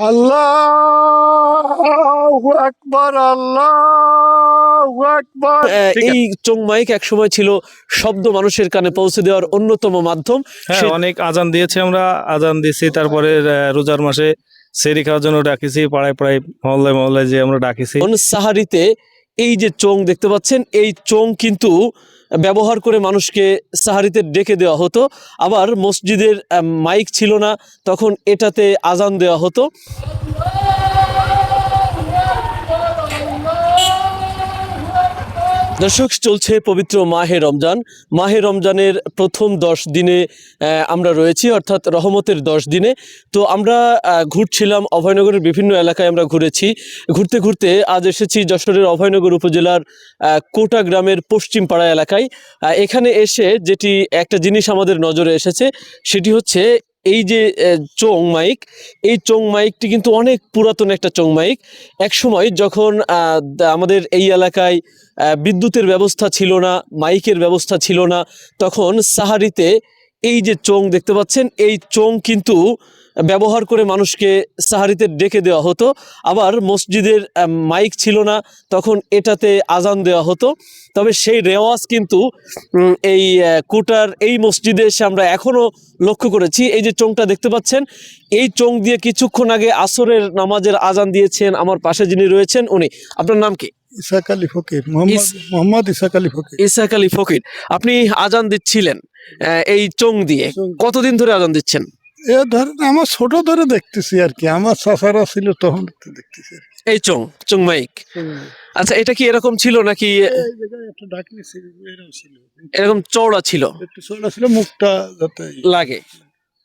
আল্লাহু আকবার, আল্লাহু আকবার। এই চোং মাইক একসময় ছিল শব্দ মানুষের কানে পৌঁছে দেওয়ার অন্যতম মাধ্যম। হ্যাঁ, অনেক আজান দিয়েছি আমরা, আজান দিয়েছি, তারপরে রোজার মাসে সেরি খাওয়ার জন্য ডাকিছি, পাড়ায় পাড়ায় মহল্লায় মহল্লায় যে আমরা ডাকিছি। সাহারিতে এই যে চোং দেখতে পাচ্ছেন, এই চোং কিন্তু ব্যবহার করে মানুষকে সাহারিতে ডেকে দেওয়া হতো। আবার মসজিদের মাইক ছিল না, তখন এটাতে আজান দেওয়া হতো। দর্শক, চলছে পবিত্র মাহে রমজান। মাহে রমজানের প্রথম 10 দিনে আমরা রয়েছি, অর্থাৎ রহমতের 10 দিনে। তো আমরা ঘুরছিলাম অভয়নগরের বিভিন্ন এলাকায়, আমরা ঘুরেছি। ঘুরতে ঘুরতে আজ এসেছি যশোরের অভয়নগর উপজেলার কোটা গ্রামের পশ্চিম পাড়া এলাকায়। এখানে এসে যেটি একটা জিনিস আমাদের নজরে এসেছে, সেটি হচ্ছে এই যে চোং মাইক। এই চোং মাইকটি কিন্তু অনেক পুরাতন একটা চোং মাইক। এক সময় যখন আমাদের এই এলাকায় বিদ্যুতের ব্যবস্থা ছিল না, মাইকের ব্যবস্থা ছিল না, তখন সাহারিতে এই যে চোং দেখতে পাচ্ছেন, এই চোং কিন্তু ব্যবহার করে মানুষকে সাহারিতে ডেকে দেওয়া হতো। আবার মসজিদের মাইক ছিল না, তখন এটাতে আজান দেওয়া হতো। তবে সেই রেওয়াজ কিন্তু এই কোটার এই মসজিদে এসে আমরা এখনও লক্ষ্য করেছি। এই যে চোংটা দেখতে পাচ্ছেন, এই চোং দিয়ে কিছুক্ষণ আগে আসরের নামাজের আজান দিয়েছেন আমার পাশে যিনি রয়েছেন উনি। আপনার নাম কি? ইসাক আলী ফকির, মোহাম্মদ ইসাক আলী ফকির। ইসাক আলী ফকির, আপনি আজান দিচ্ছিলেন এই চোং দিয়ে, কতদিন ধরে আজান দিচ্ছেন? এ ধরেন আমার ছোট ধরে দেখতেছি আর কি, আমার চাচারা ছিল তখন দেখতেছি আর কি। এই চোং মাইক। আচ্ছা, এটা কি এরকম ছিল নাকি এই জায়গায় একটা ডাকনি ছিল, এরকম ছিল, এরকম চওড়া ছিল? একটু চওড়া ছিল, মুখটা যাতে লাগে।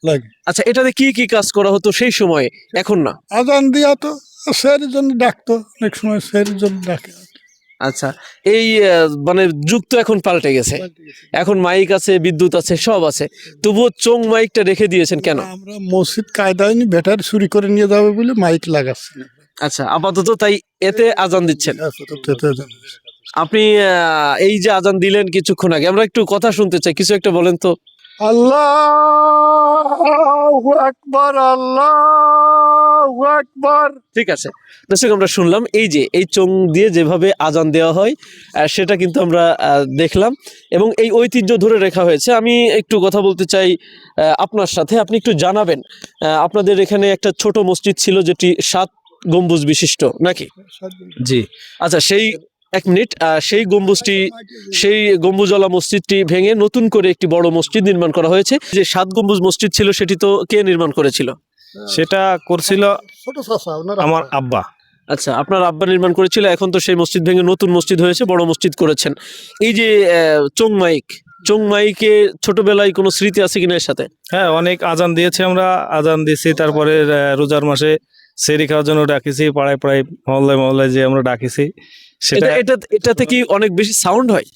লাগে। আচ্ছা, এটাতে কি কি কাজ করা হতো সেই সময়, এখন না? আজান দিয়া তো সেরির জন্য ডাকতো, অনেক সময় সেরির জন্য ডাকে। আচ্ছা, এই মানে যুগ তো এখন পাল্টে গেছে, এখন মাইক আছে, বিদ্যুৎ আছে, সব আছে, তবুও চোং মাইকটা রেখে দিয়েছেন কেন? আমরা মসজিদ কায়দায়নি ব্যাটারি চুরি করে নিয়ে যাবে বলে মাইক লাগাচ্ছি। আচ্ছা, আপাতত তাই এতে আজান দিচ্ছেন আপনি। এই যে আজান দিলেন কিছুক্ষণ আগে, আমরা একটু কথা শুনতে চাই, কিছু একটা বলেন তো। আল্লাহু আকবার, আল্লাহু আকবার। ঠিক আছে দর্শক, আমরা শুনলাম এই যে এই চোং দিয়ে যেভাবে আজান দেওয়া হয় সেটা কিন্তু আমরা দেখলাম, এবং এই ঐতিহ্য ধরে রাখা হয়েছে। আমি একটু কথা বলতে চাই আপনার সাথে, আপনি একটু জানাবেন। আপনাদের এখানে একটা ছোট মসজিদ ছিল যেটি 7 গম্বুজ বিশিষ্ট নাকি? জি। আচ্ছা, সেই 1 মিনিট, সেই গম্বুজওয়ালা মসজিদটি ভেঙে নতুন করে একটি বড় মসজিদ নির্মাণ করা হয়েছে। যে 7 গম্বুজ মসজিদ ছিল সেটি তো কে নির্মাণ করেছিল? সেটা করছিল ছোট চাচা, আমার আব্বা। আচ্ছা, আপনার আব্বা নির্মাণ করেছিল, এখন তো সেই মসজিদ ভেঙে নতুন মসজিদ হয়েছে, বড় মসজিদ করেছেন। এই যে চোং মাইকে ছোটবেলায় কোনো স্মৃতি আছে কিনা এর সাথে? হ্যাঁ, অনেক আজান দিয়েছি আমরা, আজান দিয়েছি, তারপরে রোজার মাসে সেরি খাওয়ার জন্য ডাকিছি, পাড়ায় পাড়ায় মহল্লায় মহল্লায় যে আমরা ডাকিছি। সেটা এটাতে কি অনেক বেশি সাউন্ড হয়?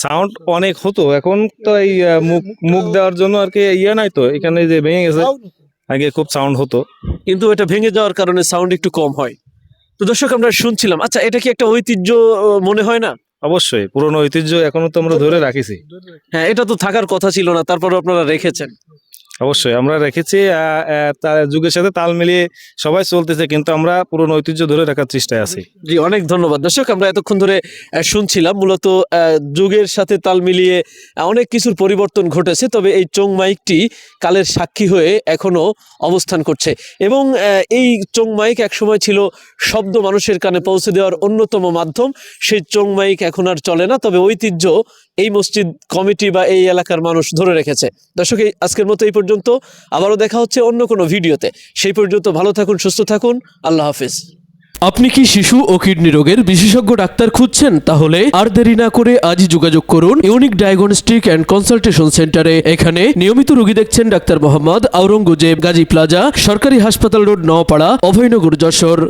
সাউন্ড অনেক হতো, এখন তো এই মুখ দেওয়ার জন্য আর কি ইয়ে নাই তো, এখানে যে ভেঙে গেছে, আগে খুব সাউন্ড হতো, কিন্তু এটা ভেঙে যাওয়ার কারণে সাউন্ড একটু কম হয়। তো দর্শক, আমরা শুনছিলাম। আচ্ছা, এটা কি একটা ঐতিহ্য মনে হয় না? অবশ্যই পুরনো ঐতিহ্য এখনো তো আমরা ধরে রাখিছি। হ্যাঁ, এটা তো থাকার কথা ছিল না, তারপরে আপনারা রেখেছেন। অবশ্যই আমরা রেখেছি, যুগের সাথে তাল মিলিয়ে সবাই চলতেছে, কিন্তু আমরা পুরনো ঐতিহ্য ধরে রাখার চেষ্টায় আছি। জি, অনেক ধন্যবাদ। দর্শক, আমরা এতক্ষণ ধরে শুনছিলাম, মূলত যুগের সাথে তাল মিলিয়ে অনেক কিছুর পরিবর্তন ঘটেছে, তবে এই চোং মাইকটি কালের সাক্ষী হয়ে এখনো অবস্থান করছে। এবং এই চোং মাইক একসময় ছিল শব্দ মানুষের কানে পৌঁছে দেওয়ার অন্যতম মাধ্যম। সেই চোং মাইক এখন আর চলে না, তবে ঐতিহ্য এই মসজিদ কমিটি বা এই এলাকার মানুষ ধরে রেখেছে। দর্শক, আজকের মতো এই পর্যন্ত, আবারও দেখা হচ্ছে অন্য কোনো ভিডিওতে। সেই পর্যন্ত ভালো থাকুন, সুস্থ থাকুন, আল্লাহ হাফেজ। আপনি কি শিশু ও কিডনি রোগের বিশেষজ্ঞ ডাক্তার খুঁজছেন? তাহলে আর দেরি না করে আজই যোগাযোগ করুন ইউনিক ডায়াগনস্টিক অ্যান্ড কনসালটেশন সেন্টারে। এখানে নিয়মিত রোগী দেখছেন ডাক্তার মোহাম্মদ আওরঙ্গজেব, গাজী প্লাজা, সরকারি হাসপাতাল রোড, নওপাড়া, অভয়নগর, যশোর।